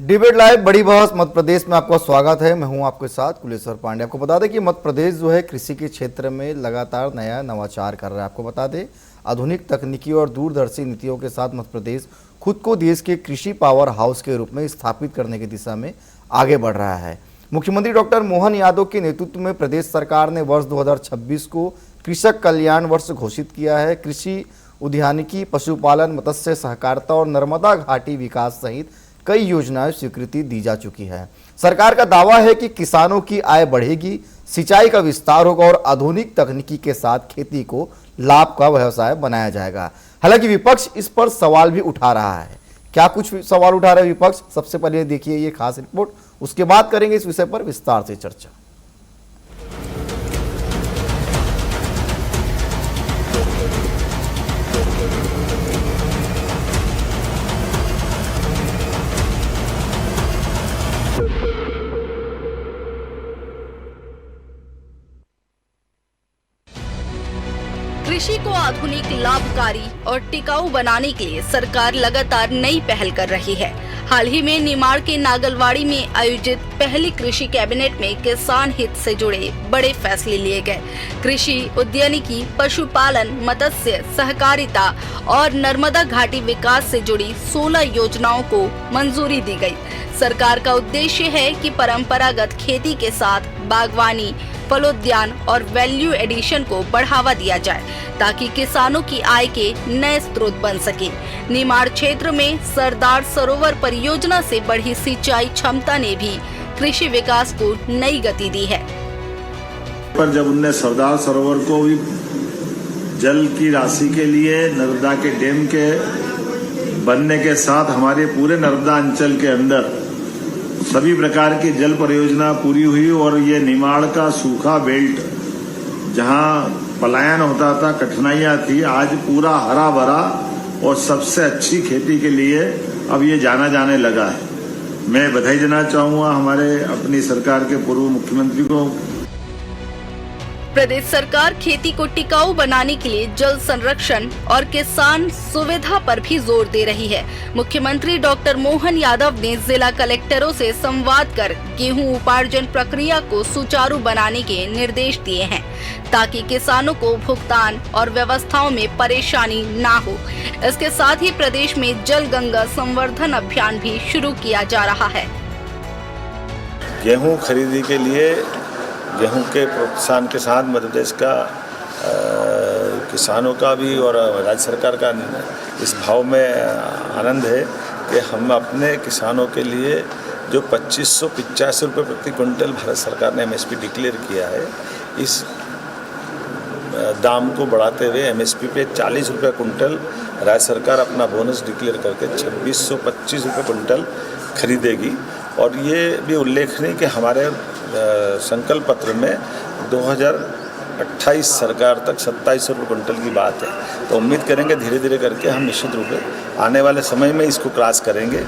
Debate live बड़ी बहस मध्य प्रदेश में आपका स्वागत है। मैं हूं आपके साथ कुलेश्वर पांडे। आपको बता दें कि मध्य प्रदेश जो है कृषि के क्षेत्र में लगातार नया नवाचार कर रहा है। आपको बता दें आधुनिक तकनीकी और दूरदर्शी नीतियों के साथ मध्य प्रदेश खुद को देश के कृषि पावर हाउस के रूप में स्थापित करने की दिशा में आगे बढ़ रहा है। मुख्यमंत्री डॉक्टर मोहन यादव के नेतृत्व में प्रदेश सरकार ने वर्ष 2026 को कृषक कल्याण वर्ष घोषित किया है। कृषि, उद्यानिकी, पशुपालन, मत्स्य सहकारिता और नर्मदा घाटी विकास सहित कई योजनाएं स्वीकृति दी जा चुकी है। सरकार का दावा है कि किसानों की आय बढ़ेगी, सिंचाई का विस्तार होगा और आधुनिक तकनीकी के साथ खेती को लाभ का व्यवसाय बनाया जाएगा। हालांकि विपक्ष इस पर सवाल भी उठा रहा है। क्या कुछ सवाल उठा रहा है विपक्ष? सबसे पहले देखिए ये खास रिपोर्ट, उसके बाद करेंगे इस विषय पर विस्तार से चर्चा। कृषि को आधुनिक, लाभकारी और टिकाऊ बनाने के लिए सरकार लगातार नई पहल कर रही है। हाल ही में निमाड़ के नागलवाड़ी में आयोजित पहली कृषि कैबिनेट में किसान हित से जुड़े बड़े फैसले लिए गए। कृषि, उद्यानिकी, पशुपालन, मत्स्य सहकारिता और नर्मदा घाटी विकास से जुड़ी 16 योजनाओं को मंजूरी दी गई। सरकार का उद्देश्य है कि परंपरागत खेती के साथ बागवानी, फलोद्यान और वैल्यू एडिशन को बढ़ावा दिया जाए ताकि किसानों की आय के नए स्रोत बन सके। निमाड़ क्षेत्र में सरदार सरोवर परियोजना से बढ़ी सिंचाई क्षमता ने भी कृषि विकास को नई गति दी है। पर जब उनने सरदार सरोवर को भी जल की राशि के लिए नर्मदा के डैम के बनने के साथ हमारे पूरे नर्मदा अंचल के अंदर सभी प्रकार की जल परियोजना पूरी हुई और ये निमाड़ का सूखा बेल्ट जहां पलायन होता था, कठिनाइयां थी, आज पूरा हरा भरा और सबसे अच्छी खेती के लिए अब ये जाना जाने लगा है। मैं बधाई देना चाहूंगा हमारे अपनी सरकार के पूर्व मुख्यमंत्री को। प्रदेश सरकार खेती को टिकाऊ बनाने के लिए जल संरक्षण और किसान सुविधा पर भी जोर दे रही है। मुख्यमंत्री डॉक्टर मोहन यादव ने जिला कलेक्टरों से संवाद कर गेहूं उपार्जन प्रक्रिया को सुचारू बनाने के निर्देश दिए हैं ताकि किसानों को भुगतान और व्यवस्थाओं में परेशानी ना हो। इसके साथ ही प्रदेश में जल गंगा संवर्धन अभियान भी शुरू किया जा रहा है। गेहूं खरीदी के लिए गेहूं के प्रोत्साहन के साथ मध्य प्रदेश का किसानों का भी और राज्य सरकार का इस भाव में आनंद है कि हम अपने किसानों के लिए जो 2585 रुपये प्रति क्विंटल भारत सरकार ने एमएसपी डिक्लेयर किया है, इस दाम को बढ़ाते हुए एमएसपी पे 40 रुपये क्विंटल राज्य सरकार अपना बोनस डिक्लेयर करके 2625 रुपये क्विंटल खरीदेगी। और ये भी उल्लेखनीय कि हमारे संकल्प पत्र में 2028 सरकार तक 2700 रुपये क्विंटल की बात है। तो उम्मीद करेंगे धीरे धीरे करके हम निश्चित रूप से आने वाले समय में इसको क्रॉस करेंगे।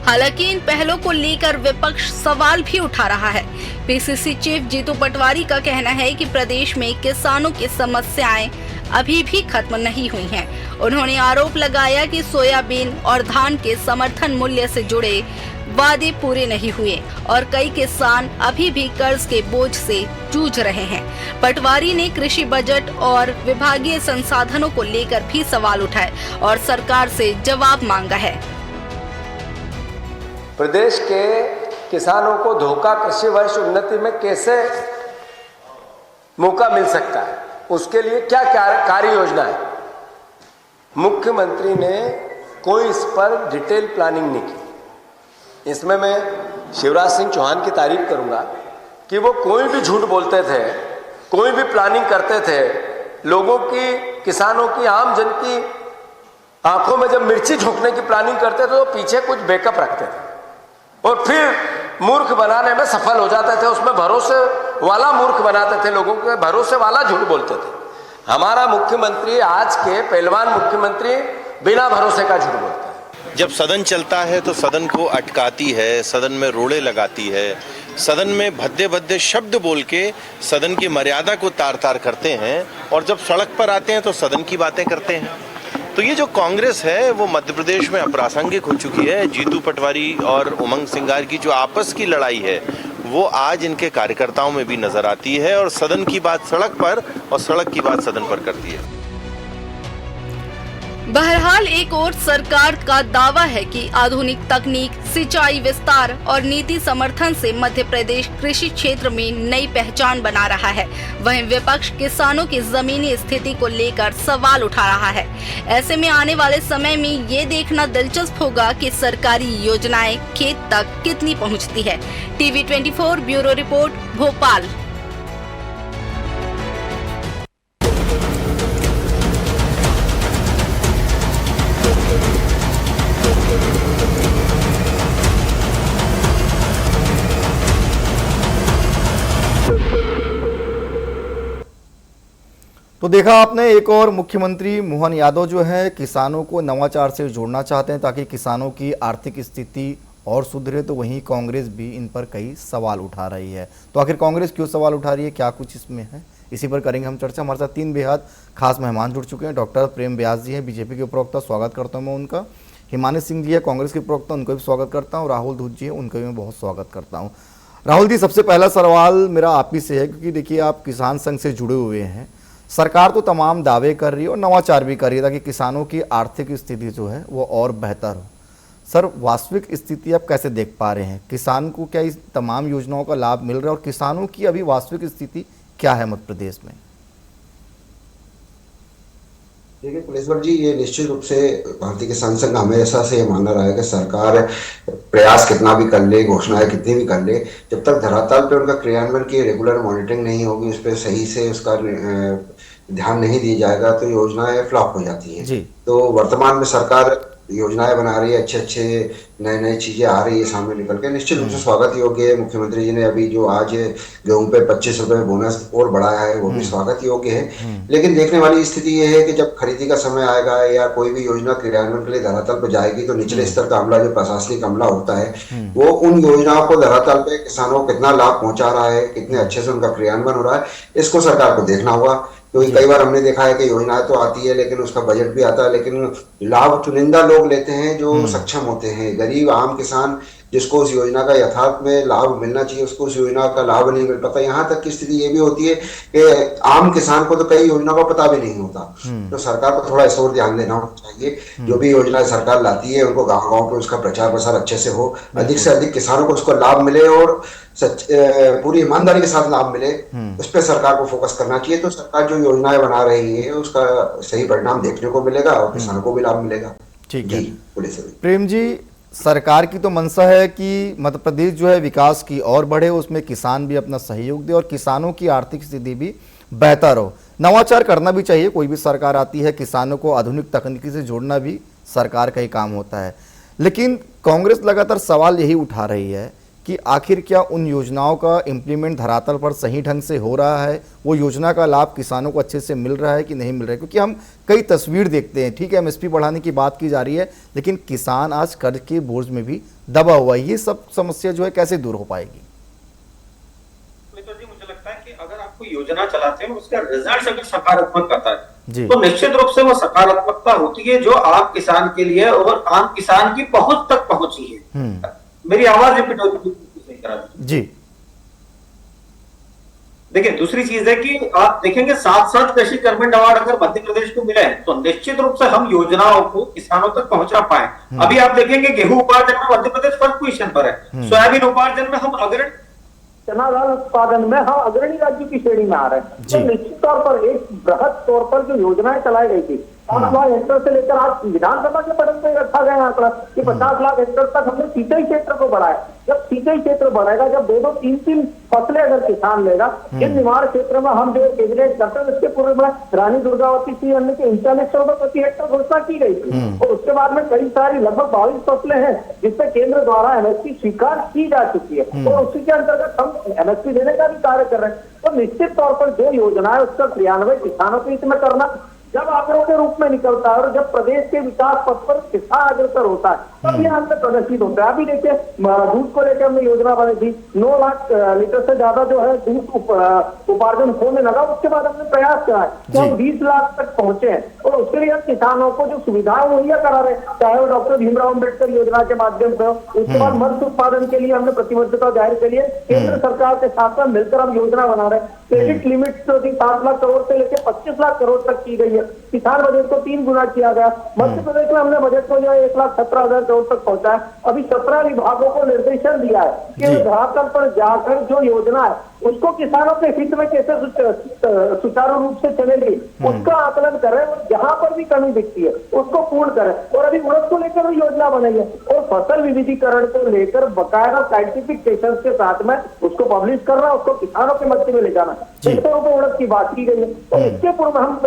हालांकि इन पहलों को लेकर विपक्ष सवाल भी उठा रहा है। पीसीसी चीफ जीतू पटवारी का कहना है कि प्रदेश में किसानों की समस्याएं अभी भी खत्म नहीं हुई हैं। उन्होंने आरोप लगाया कि सोयाबीन और धान के समर्थन मूल्य से जुड़े वादे पूरे नहीं हुए और कई किसान अभी भी कर्ज के बोझ से जूझ रहे हैं। पटवारी ने कृषि बजट और विभागीय संसाधनों को लेकर भी सवाल उठाए और सरकार से जवाब मांगा है। प्रदेश के किसानों को धोखा कृषि वर्ष उन्नति में कैसे मौका मिल सकता है, उसके लिए क्या कार्य योजना है? मुख्यमंत्री ने कोई इस पर डिटेल प्लानिंग नहीं की। इसमें मैं शिवराज सिंह चौहान की तारीफ करूंगा कि वो कोई भी झूठ बोलते थे, कोई भी प्लानिंग करते थे, लोगों की, किसानों की, आम जन की आंखों में जब मिर्ची झोंकने की प्लानिंग करते थे तो पीछे कुछ बैकअप रखते थे और फिर मूर्ख बनाने में सफल हो जाते थे। उसमें भरोसे वाला मूर्ख बनाते थे, लोगों के भरोसे वाला झूठ बोलते थे। हमारा मुख्यमंत्री, आज के पहलवान मुख्यमंत्री, बिना भरोसे का झूठ बोलते हैं। जब सदन चलता है तो सदन को अटकाती है, सदन में रोड़े लगाती है, सदन में भद्दे भद्दे शब्द बोल के सदन की मर्यादा को तार तार करते हैं और जब सड़क पर आते हैं तो सदन की बातें करते हैं। तो ये जो कांग्रेस है वो मध्य प्रदेश में अप्रासंगिक हो चुकी है। जीतू पटवारी और उमंग सिंगार की जो आपस की लड़ाई है वो आज इनके कार्यकर्ताओं में भी नजर आती है, और सदन की बात सड़क पर और सड़क की बात सदन पर करती है। बहरहाल एक ओर सरकार का दावा है कि आधुनिक तकनीक, सिंचाई विस्तार और नीति समर्थन से मध्य प्रदेश कृषि क्षेत्र में नई पहचान बना रहा है, वहीं विपक्ष किसानों की जमीनी स्थिति को लेकर सवाल उठा रहा है। ऐसे में आने वाले समय में ये देखना दिलचस्प होगा कि सरकारी योजनाएं खेत तक कितनी पहुंचती है। TV 24 bureau report, Bhopal. तो देखा आपने, एक और मुख्यमंत्री मोहन यादव जो है किसानों को नवाचार से जोड़ना चाहते हैं ताकि किसानों की आर्थिक स्थिति और सुधरे, तो वहीं कांग्रेस भी इन पर कई सवाल उठा रही है। तो आखिर कांग्रेस क्यों सवाल उठा रही है, क्या कुछ इसमें है, इसी पर करेंगे हम चर्चा। हमारे साथ 3 बेहद खास मेहमान जुड़ चुके हैं। डॉक्टर प्रेम व्यास जी हैं, बीजेपी के प्रवक्ता, स्वागत करता हूँ मैं उनका। हिमानी सिंह जी है, कांग्रेस के प्रवक्ता, उनका भी स्वागत करता हूँ। राहुल धूत जी है, उनका भी मैं बहुत स्वागत करता हूँ। राहुल जी, सबसे पहला सवाल मेरा आप ही से है, क्योंकि देखिए आप किसान संघ से जुड़े हुए हैं। सरकार तो तमाम दावे कर रही है और नवाचार भी कर रही है ताकि किसानों की आर्थिक स्थिति जो है वो और बेहतर हो। सर, वास्तविक स्थिति आप कैसे देख पा रहे हैं? किसान को क्या इस तमाम योजनाओं का लाभ मिल रहा है और किसानों की अभी वास्तविक स्थिति क्या है मध्य प्रदेश में? देखिए कुलेश्वर जी, ये निश्चित रूप से भारतीय किसान संघ हमेशा से ये मानना रहा है कि सरकार प्रयास कितना भी कर ले, घोषणाएं कितनी भी कर ले, जब तक धरातल पे उनका क्रियान्वयन की रेगुलर मॉनिटरिंग नहीं होगी, उस पर सही से उसका ध्यान नहीं दिया जाएगा तो योजनाएं फ्लॉप हो जाती हैं। तो वर्तमान में सरकार योजनाएं बना रही है, अच्छे नए चीजें आ रही है सामने निकल के, निश्चित रूप से स्वागत योग्य है। मुख्यमंत्री जी ने अभी जो आज गेहूं पे 25 रुपए बोनस और बढ़ाया है, वो भी स्वागत योग्य है। लेकिन देखने वाली स्थिति ये है कि जब खरीदी का समय आएगा या कोई भी योजना क्रियान्वयन के लिए धरातल पर जाएगी तो निचले स्तर का अमला, जो प्रशासनिक अमला होता है, वो उन योजनाओं को धरातल पे किसानों को कितना लाभ पहुंचा रहा है, कितने अच्छे से उनका क्रियान्वयन हो रहा है, इसको सरकार को देखना होगा। क्योंकि कई बार हमने देखा है कि योजनाएं तो आती है लेकिन उसका बजट भी आता है, लेकिन लाभ चुनिंदा लोग लेते हैं जो सक्षम होते हैं। गरीब आम किसान जिसको उस योजना का यथार्थ में लाभ मिलना चाहिए, उसको उस योजना का लाभ नहीं मिल पाता। यहाँ तक की स्थिति ये भी होती है कि आम किसान को तो कई योजना का पता भी नहीं होता। तो सरकार को थोड़ा इस ओर ध्यान देना चाहिए। जो भी योजना सरकार लाती है उनको गाँव पे उसका प्रचार प्रसार अच्छे से हो, अधिक से अधिक किसानों को उसको लाभ मिले और पूरी ईमानदारी के साथ लाभ मिले, उस पर सरकार को फोकस करना चाहिए। तो सरकार जो योजनाएं बना रही है उसका सही परिणाम देखने को मिलेगा और किसानों को भी लाभ मिलेगा। ठीक है प्रेम जी, सरकार की तो मंशा है कि मध्य प्रदेश जो है विकास की और बढ़े, उसमें किसान भी अपना सहयोग दे और किसानों की आर्थिक स्थिति भी बेहतर हो। नवाचार करना भी चाहिए, कोई भी सरकार आती है, किसानों को आधुनिक तकनीकी से जोड़ना भी सरकार का ही काम होता है। लेकिन कांग्रेस लगातार सवाल यही उठा रही है कि आखिर क्या उन योजनाओं का इम्प्लीमेंट धरातल पर सही ढंग से हो रहा है, वो योजना का लाभ किसानों को अच्छे से मिल रहा है कि नहीं मिल रहा है? क्योंकि हम कई तस्वीर देखते हैं, ठीक है एमएसपी बढ़ाने की बात की जा रही है, लेकिन किसान आज कर्ज के बोझ में भी दबा हुआ है। ये सब समस्या जो है कैसे दूर हो पाएगी? मुझे लगता है कि अगर आप कोई योजना चलाते हैं उसका रिजल्ट अगर सकारात्मक आता है तो निश्चित रूप से वो सकारात्मकता होती है जो आम किसान के लिए और आम किसान की पहुंच तक पहुंची है। मेरी आवाज रिपीट होती जी। देखिए, दूसरी चीज है कि आप देखेंगे साथ साथ कृषि कर्मण अवार्ड अगर मध्य प्रदेश को मिले तो निश्चित रूप से हम योजनाओं को किसानों तक पहुंचा पाए। अभी आप देखेंगे गेहूं उपार्जन में मध्य प्रदेश फर्स्ट पोजीशन पर है, सोयाबीन उपार्जन में हम अग्रणी, चना दाल उत्पादन में हम अग्रणी राज्यों की श्रेणी में आ रहे हैं। तो निश्चित तौर पर एक बृहद तौर पर जो योजनाएं चलाई गई थी 5 लाख हेक्टेयर से लेकर आज विधानसभा के पटल पर रखा गया आंकड़ा कि 50 लाख हेक्टेयर तक हमने सिंचाई क्षेत्र को बढ़ाया। जब सिंचाई क्षेत्र बढ़ेगा, जब 2-2, 3-3 फसलें अगर किसान लेगा, जिन निवाड़ क्षेत्र में हम जो कैबिनेट करते हैं उसके पूर्व में रानी दुर्गावती सी अन्य के 3900 रुपए प्रति हेक्टेयर घोषणा की गई थी और उसके बाद में कई सारी लगभग 22 फसलें हैं जिससे केंद्र द्वारा एमएसपी स्वीकार की जा चुकी है और उसी के अंतर्गत हम एमएसपी देने का भी कार्य कर रहे हैं। तो निश्चित तौर पर जो योजना है उसका क्रियान्वयन किसानों के हित में करना, जब आंकड़ों के रूप में निकलता है और जब प्रदेश के विकास पथ पर किसान अग्रसर होता है तब ये अंतर प्रदर्शित होता है। अभी देखिए दूध को लेकर हमने योजना बनाई थी, 9 लाख लीटर से ज्यादा जो है दूध उपार्जन होने लगा। उसके बाद हमने प्रयास किया है कि हम 20 लाख तक पहुंचे हैं और उसके लिए हम किसानों को जो सुविधाएं मुहैया करा रहे हैं, चाहे वो डॉक्टर भीमराव अम्बेडकर योजना के माध्यम से हो, उसके बाद मत्स्य उत्पादन के लिए हमने प्रतिबद्धता जाहिर के लिए केंद्र सरकार के साथ मिलकर हम योजना बना रहे हैं। क्रेडिट लिमिट जो थी 7 लाख करोड़ से लेकर 25 लाख करोड़ तक की गई है। किसान बजट को 3 गुना किया गया। मध्य प्रदेश में हमने बजट को जो है 1,17,000 करोड़ तक पहुंचा है। अभी 17 विभागों को निर्देशन दिया है कि धरातल पर जाकर जो योजना है उसको किसानों के हित में कैसे सुचारू रूप से चलेगी उसका आकलन करें और जहां पर भी कमी दिखती है उसको पूर्ण करें। और अभी उड़द को लेकर भी योजना बनाई है और फसल विविधीकरण को लेकर बकायदा साइंटिफिक सेशंस के साथ में उसको पब्लिश करना, उसको किसानों के मध्य में ले जाना। 600 रुपए उड़द की बात की गई है। और इसके पूर्व हम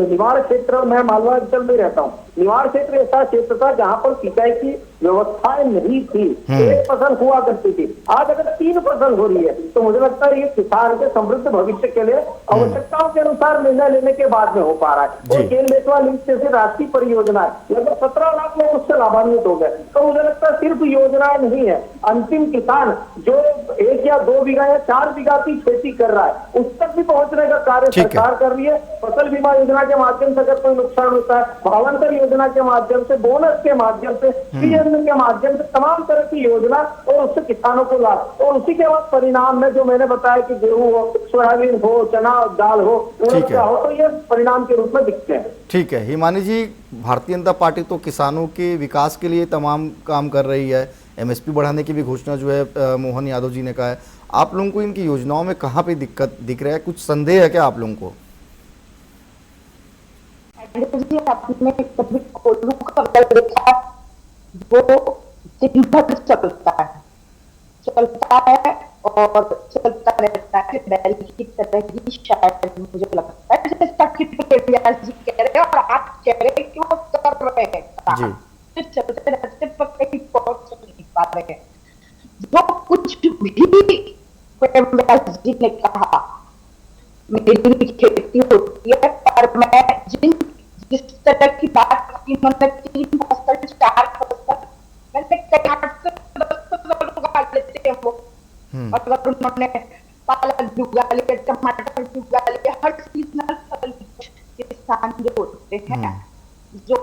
निवाड़ क्षेत्र में मालवा अंचल में रहता हूँ। निवाड़ क्षेत्र ऐसा क्षेत्र था जहां पर सिंचाई की व्यवस्थाएं नहीं थी, 1 फसल हुआ करती थी। आज अगर 3 फसल हो रही है तो मुझे लगता है ये किसान के समृद्ध भविष्य के लिए आवश्यकताओं के अनुसार निर्णय लेने के बाद में हो पा रहा है। और केन बेतवा लिंक जैसे राष्ट्रीय परियोजना है, लगभग 17 लाख लोग उससे लाभान्वित हो गए। तो मुझे लगता है सिर्फ योजनाएं नहीं है, अंतिम किसान जो 1 या 2 बीघा या 4 बीघा की खेती कर रहा है उस तक भी पहुंचने का कार्य सरकार कर रही है। फसल बीमा योजना के माध्यम से अगर कोई नुकसान होता है, भावांतर योजना के माध्यम से, बोनस के माध्यम से, के माध्यम से तमाम तरह की योजना और उससे किसानों को लाभ। और उसी के बाद परिणाम में जो मैंने बताया कि गेहूं हो, सोयाबीन हो, चना दाल हो, उड़द हो, तो ये परिणाम के रूप में दिखते हैं। ठीक है हिमानी जी, भारतीय जनता पार्टी तो किसानों के विकास के लिए तमाम काम कर रही है। एमएसपी बढ़ाने की भी घोषणा जो है मोहन यादव जी ने कहा है। आप लोगों को इनकी योजनाओं में कहाँ पे दिक्कत दिख रहा है? कुछ संदेह है क्या आप लोगों को? आपने कभी कोल्हू का बल देखा? वो दिन भर चलता है और चलता रहता है, बैल की तरह ही शायद मुझे लगता है, जैसा कि व्यास जी कह रहे हैं और आप कह रहे हैं कि वो कर रहे हैं काम, चलते रहते पर कहीं पहुंच नहीं पा रहे हैं। जो कुछ भी व्यास जी ने कहा, मेरी भी खेती होती है पर मैं जिस तरह की बात की, मतलब 3 फसल 4 फसल मैंने कई 8 से 10 फसल उगा लेते हैं वो। अगर उन्होंने पालक भी उगा लिया, टमाटर भी उगा लिया, हर सीजनल फसल किसान जो होते हैं, जो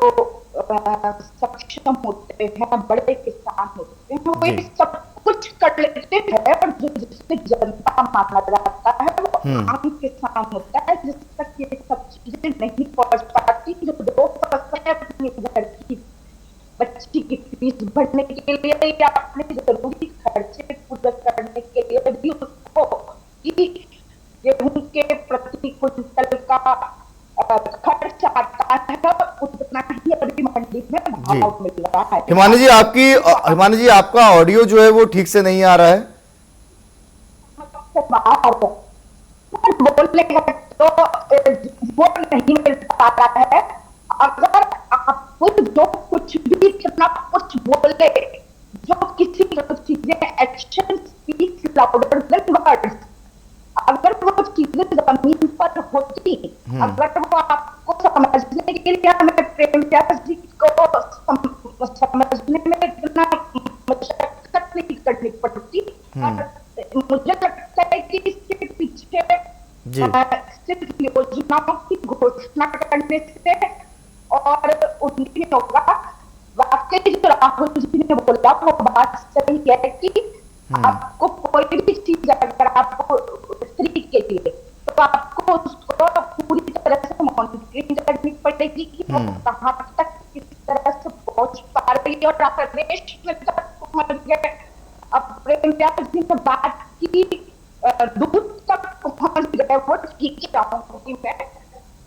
सक्षम होते हैं, बड़े किसान होते हैं, वो सब कुछ कर लेते हैं। और जिससे जनता माना जाता है वो आम किसान होता है, जिस तक ये सब चीजें नहीं पहुंच पाती, जो 2 फसल अपने घर की बच्ची की फीस भरने के लिए या अपने जरूरी खर्चे पूरे करने के लिए भी उसको गेहूं के प्रति क्विंटल का खर्च आता है, उतना ही अभी मंडी में भाव मिल रहा है। हिमानी जी आपका ऑडियो जो है वो ठीक से नहीं आ रहा है। बोलने तो वो नहीं मिल पा रहा है। अगर आप जो कुछ भी कितना कुछ बोले, जो किसी चीजें action speaks louder than words, अगर वो चीजें जमीन पर होती, अगर वो आपको समझने के लिए हमें प्रेमव्यास जी को समझने में इतना मशक्कत नहीं करनी पड़ती। मुझे लगता है कि इसके पीछे सिर्फ योजनाओं की घोषणा करने से और उनकी होगा। वाकई जो राहुल जी ने बोला वो बात सही है कि आपको कोई भी चीज अगर आपको स्त्री के लिए, तो आपको उसको पूरी तरह से मॉनिटरिंग करनी पड़ेगी कि वो कहाँ तक किस तरह से पहुंच पा रही है। और प्रदेश में तक पहुंच गए। अब प्रेमव्यास जी ने बात की दूध तक पहुंच गए, वो ठीक ही रहूंगी मैं,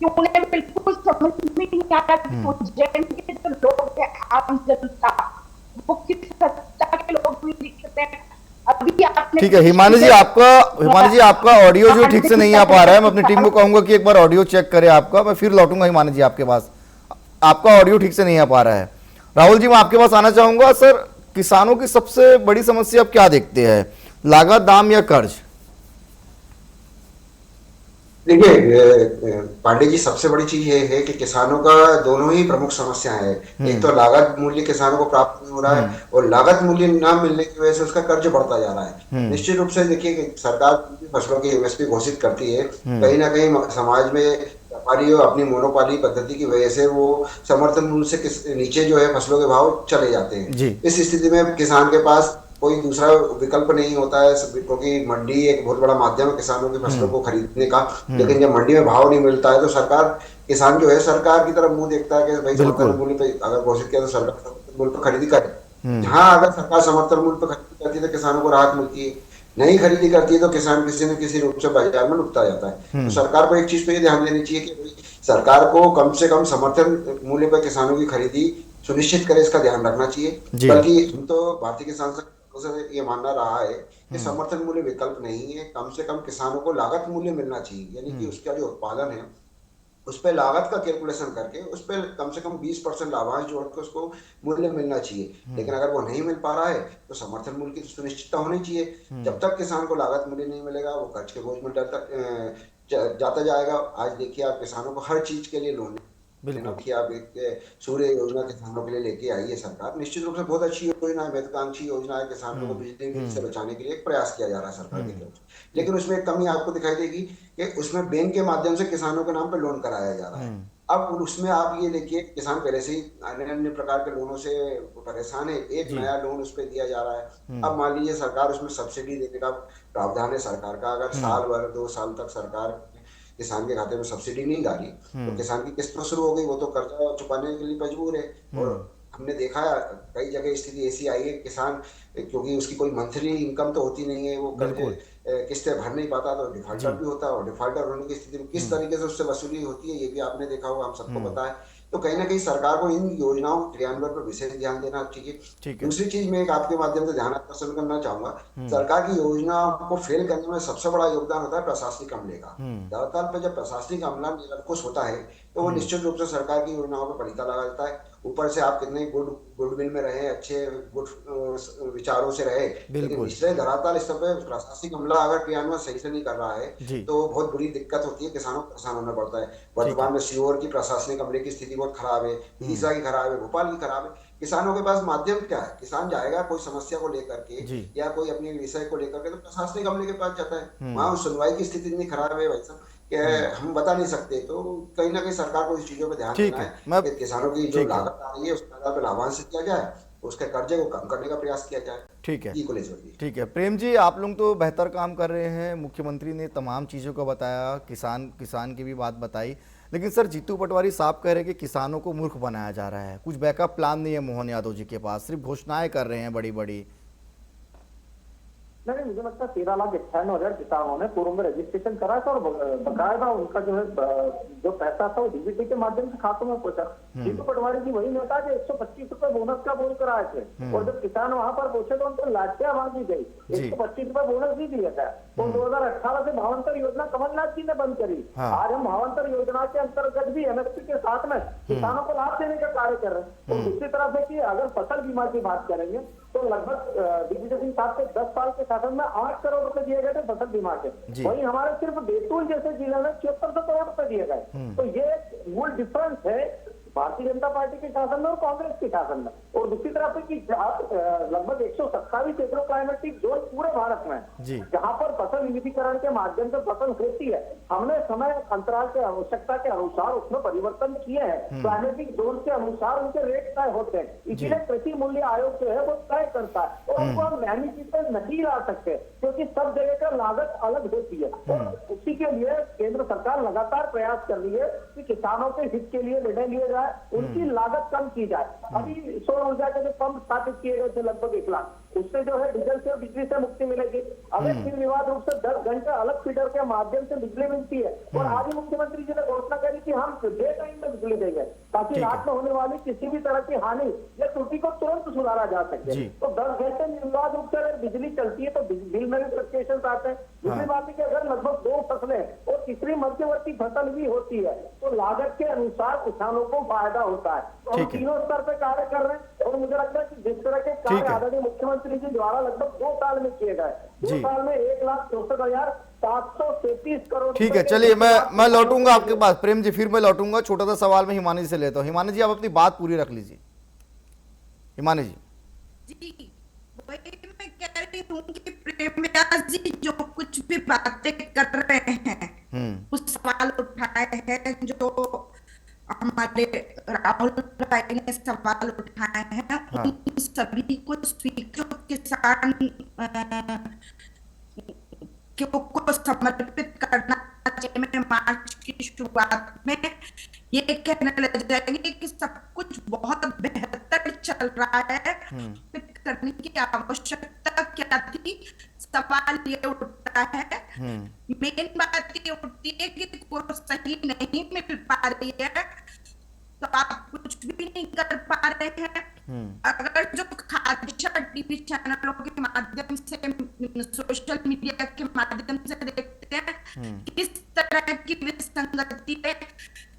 कि उन्हें बिल्कुल समझ में नहीं आ रहा कि उज्जैन के जो लोग हैं, आम जनता, वो किस सत्ता के लोग भी दिखते हैं। अभी आपने ठीक है हिमानी जी आपका ऑडियो जो ठीक से नहीं आ पा रहा है, मैं अपनी टीम को कहूंगा कि एक बार ऑडियो चेक करें आपका। मैं फिर लौटूंगा हिमानी जी आपके पास, आपका ऑडियो ठीक से नहीं आ पा रहा है। राहुल जी मैं आपके पास आना चाहूंगा। सर, किसानों की सबसे बड़ी समस्या आप क्या देखते हैं, लागत, दाम या कर्ज? देखिए पांडे जी, सबसे बड़ी चीज ये है कि किसानों का दोनों ही प्रमुख समस्या है। एक तो लागत मूल्य किसानों को प्राप्त नहीं हो रहा है, और लागत मूल्य ना मिलने की वजह से उसका कर्ज बढ़ता जा रहा है। निश्चित रूप से देखिए कि सरकार फसलों की एमएसपी घोषित करती है, कहीं ना कहीं समाज में व्यापारी अपनी मोनोपाली पद्धति की वजह से वो समर्थन मूल्य से नीचे जो है फसलों के भाव चले जाते हैं। इस स्थिति में किसान के पास कोई दूसरा विकल्प नहीं होता है, क्योंकि मंडी एक बहुत बड़ा माध्यम है किसानों की फसलों को खरीदने का। लेकिन जब मंडी में भाव नहीं मिलता है तो किसान जो है सरकार की तरफ मुंह देखता है कि भाई समर्थन मूल्य पे अगर घोषित किया तो सरकार समर्थन मूल्य पर खरीदी करे। जहां अगर सरकार समर्थन मूल्य पर खरीदी करती है तो किसानों को राहत मिलती है, नहीं खरीदी करती है तो किसान किसी न किसी रूप से बाजार में लुटता जाता है। तो सरकार को एक चीज पे ध्यान देनी चाहिए कि सरकार को कम से कम समर्थन मूल्य पर किसानों की खरीदी सुनिश्चित करे, इसका ध्यान रखना चाहिए। बल्कि हम तो भारतीय किसान संघ ये मानना रहा है कि समर्थन मूल्य विकल्प नहीं है, कम से कम किसानों को लागत मूल्य मिलना चाहिए। यानी कि उसका जो उत्पादन है उस पर लागत का कैलकुलेशन करके उस पर कम से कम 20% लाभांश जोड़ के उसको मूल्य मिलना चाहिए। लेकिन अगर वो नहीं मिल पा रहा है तो समर्थन मूल्य की सुनिश्चितता होनी चाहिए। जब तक किसान को लागत मूल्य नहीं मिलेगा वो कर्ज के बोझ में जाता जाएगा। आज देखिए आप किसानों को हर चीज के लिए लोन कि आप एक सूर्य योजना किसानों के लिए लेके आई है सरकार, निश्चित रूप से बहुत अच्छी योजना है, महत्वाकांक्षी योजना है। किसानों को बिजली बिल से बचाने के लिए एक प्रयास किया जा रहा है सरकार की तरफ से। लेकिन उसमें एक कमी आपको दिखाई देगी कि उसमें बैंक के माध्यम से किसानों के नाम पे लोन कराया जा रहा है। अब उसमें आप ये देखिए किसान पहले से ही अन्य प्रकार के लोनों से परेशान है, एक नया लोन उस पर दिया जा रहा है। अब मान लीजिए सरकार उसमें सब्सिडी देने का प्रावधान है सरकार का, अगर साल भर 2 साल तक सरकार किसान के खाते में सब्सिडी नहीं डाली तो किसान की किस्त तो शुरू हो गई, वो तो कर्जा चुकाने के लिए मजबूर है। और हमने देखा है कई जगह स्थिति ऐसी आई है किसान, क्योंकि उसकी कोई मंथली इनकम तो होती नहीं है, वो कर्जे किस्तें भर नहीं पाता तो डिफॉल्टर भी होता है। और डिफॉल्टर होने की स्थिति में किस तरीके से उससे वसूली होती है ये भी आपने देखा होगा, हम सबको पता है। तो कहीं ना कहीं सरकार को इन योजनाओं के क्रियान्वयन पर विशेष ध्यान देना चाहिए। दूसरी चीज मैं एक आपके माध्यम से ध्यान आकर्षण करना चाहूंगा, सरकार की योजनाओं को फेल करने में सबसे बड़ा योगदान होता है प्रशासनिक अमले का। ज्यादातर पे जब प्रशासनिक अमला निरंकुश होता है तो वो निश्चित रूप से सरकार की योजनाओं पर पलीता लगा देता है। ऊपर से आप कितने गुडविल में रहे, अच्छे गुड विचारों से रहे, लेकिन पिछले धरातल स्तर पे प्रशासनिक अमला अगर क्रियान्वयन सही से नहीं कर रहा है तो बहुत बुरी दिक्कत होती है, किसानों को परेशान होना पड़ता है। वर्तमान में सीहोर की प्रशासनिक अमले की स्थिति बहुत खराब है, ईसा की खराब है, भोपाल की खराब है। किसानों के पास माध्यम क्या है, किसान जाएगा कोई समस्या को लेकर के या कोई अपने विषय को लेकर के तो प्रशासनिक अमले के पास जाता है। वहां सुनवाई की स्थिति इतनी खराब है भाई साहब हम बता नहीं सकते। तो कहीं ना कहीं सरकार को इस चीजों पे ध्यान देना है कि किसानों की जो लागत आ रही है उस आधार पर लाभांश किया जाए, उसके कर्जे को कम करने का प्रयास किया जाए। ठीक है, ठीक है प्रेम जी, आप लोग तो बेहतर काम कर रहे हैं। मुख्यमंत्री ने तमाम चीज़ों को बताया, किसान की भी बात बताई, लेकिन सर जीतू पटवारी साहब कह रहे हैं कि किसानों को मूर्ख बनाया जा रहा है, कुछ बैकअप प्लान नहीं है मोहन यादव जी के पास, सिर्फ घोषणाएं कर रहे हैं बड़ी बड़ी। नहीं, मुझे लगता है 13,91,000 किसानों ने पूर्व में रजिस्ट्रेशन करा था और बकायदा उनका जो है जो पैसा था वो डीबीटी के माध्यम से खातों में पहुंचा। जीतू पटवारी जी वही नेता जो 125 रुपए बोनस का बोल कर आए थे, और जब किसान वहां पर पहुंचे तो उनको लाठियां मांगी गई, 125 रुपए बोनस नहीं दिया गया। तो 2018 से भावांतर योजना कमलनाथ जी ने बंद करी। आज हम भावांतर योजना के अंतर्गत भी एमएसपी के साथ में किसानों को लाभ देने का कार्य कर रहे हैं। तो दूसरी तरफ देखिए अगर फसल बीमा की बात करेंगे तो लगभग दिग्विजय सिंह साहब के 10 साल के शासन में 8 करोड़ रुपए दिए गए थे फसल बीमा के, वहीं हमारे सिर्फ बैतूल जैसे जिले में 7400 करोड़ रुपए दिए गए। तो ये मूल डिफरेंस है भारतीय जनता पार्टी के शासन में और कांग्रेस के शासन में। और दूसरी तरफ है कि लगभग 127 एग्रो क्लाइमेटिक जोन पूरे भारत में जहां पर फसल विविधीकरण के माध्यम से फसल होती है, हमने समय अंतराल के आवश्यकता के अनुसार उसमें परिवर्तन किए हैं। क्लाइमेटिक जोन के अनुसार उनके रेट तय होते हैं, इसीलिए कृषि मूल्य आयोग जो है वो तय करता है और उनको हम मैनिपुलेट नहीं ला सकते क्योंकि सब जगह का लागत अलग होती है। और उसी के लिए केंद्र सरकार लगातार प्रयास कर रही है कि किसानों के हित के लिए निर्णय लिए जाए, उनकी लागत कम की जाए। अभी सौर ऊर्जा के जो पंप स्थापित किए गए थे लगभग 1 लाख, उससे जो है डीजल से और बिजली से मुक्ति मिलेगी। अभी निर्विवाद रूप से 10 घंटे अलग फीडर के माध्यम से बिजली मिलती है। और आज ही मुख्यमंत्री जी ने घोषणा करी कि हम डे टाइम में बिजली देंगे ताकि रात में होने वाली किसी भी तरह की हानि या त्रुटि को तुरंत सुधारा जा सके। तो 10 घंटे निर्विवाद रूप से अगर बिजली चलती है तो बिल में भी फ्लक्चुएशन आते हैं। दूसरी बात है कि अगर लगभग 2 फसलें और तीसरी मध्यवर्ती फसल भी होती है तो लागत के अनुसार किसानों को फायदा होता है। तो हम तीनों स्तर पे कार्य कर रहे हैं और मुझे लगता है कि जिस तरह के कार्य आदरणीय मुख्यमंत्री जी द्वारा लगभग 2 साल में किए गए, 2 साल में 1,64,000 733 करोड़ ठीक है, रुपए के चलिए मैं विकास लौटूंगा आपके पास प्रेम जी, फिर मैं लौटूंगा। छोटा सा सवाल मैं हिमानी जी से लेता हूँ। हिमानी जी, आप अपनी बात पूरी रख लीजिए। हिमानी जी। जी, वही मैं कह रही हूँ कि प्रेम व्यास जी जो कुछ भी बातें कर रहे हैं, कुछ सवाल उठाए हैं जो हमारे राहुल भाई ने सवाल उठाए हैं, उन सभी को स्वीकार किसान को समर्पित करना चाहिए। मैं मार्च की शुरुआत में ये कहने लग जाएंगे कि सब कुछ बहुत बेहतर चल रहा है, करने की आवश्यकता क्या थी। सवाल ये उठता है, मेन बात ये उठती है कि कोई सही नहीं मिल पा रही है तो आप कुछ भी नहीं कर पा रहे हैं। अगर जो खादिशा टीवी चैनलों के माध्यम से, सोशल मीडिया के माध्यम से देखते हैं किस तरह की विसंगति है,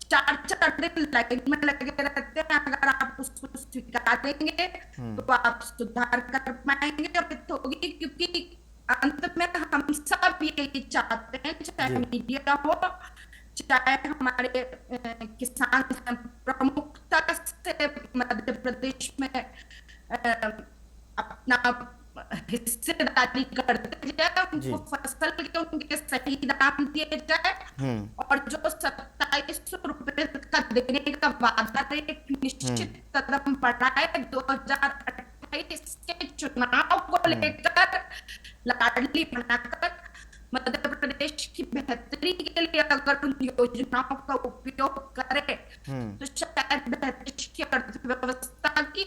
4-4 दिन लाइन में लगे रहते हैं। अगर आप उसको स्वीकारेंगे तो आप सुधार कर पाएंगे। अब होगी, क्योंकि अंत में हम सब यही चाहते हैं, चाहे मीडिया हो, चाहे हमारे किसान प्रमुखता से मध्य प्रदेश में अपना हिस्सेदारी करते जाए, उनको फसल के उनके सही दाम दिए जाए, और जो 2700 रुपए का देने का वादा एक निश्चित कदम बढ़ाए। 2028 के चुनाव को लेकर लाडली बनाकर मध्य प्रदेश की बेहतरी के लिए अगर उन योजनाओं का उपयोग करें तो शायद देश की अर्थव्यवस्था की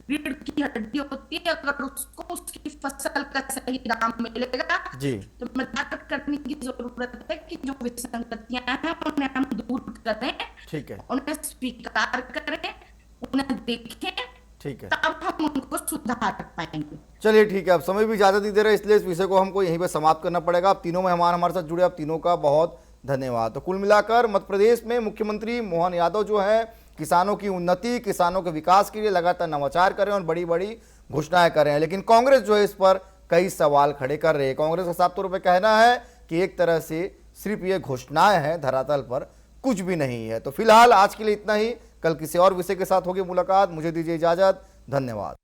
रीढ़ की हड्डी होती है। अगर उसको उसकी फसल का सही दाम मिलेगा तो मदद करने की जरूरत है कि जो विसंगतियां हैं उन्हें हम दूर करें, ठीक है, उन्हें स्वीकार करें, उन्हें देखें, ठीक है, तब हम उनको सुधार पाएंगे। चलिए ठीक है, अब समय भी इजाजत नहीं दे रहे, इसलिए इस विषय को हमको यहीं पे समाप्त करना पड़ेगा। आप तीनों मेहमान हमारे साथ जुड़े, आप तीनों का बहुत धन्यवाद। तो कुल मिलाकर मध्य प्रदेश में मुख्यमंत्री मोहन यादव जो है किसानों की उन्नति, किसानों के विकास के लिए लगातार नवाचार कर रहे हैं और बड़ी बड़ी घोषणाएं कर रहे हैं, लेकिन कांग्रेस जो है इस पर कई सवाल खड़े कर रही है। कांग्रेस का साफ तौर पर कहना है कि एक तरह से सिर्फ ये घोषणाएं हैं, धरातल पर कुछ भी नहीं है। तो फिलहाल आज के लिए इतना ही, कल किसी और विषय के साथ होगी मुलाकात। मुझे दीजिए इजाजत, धन्यवाद।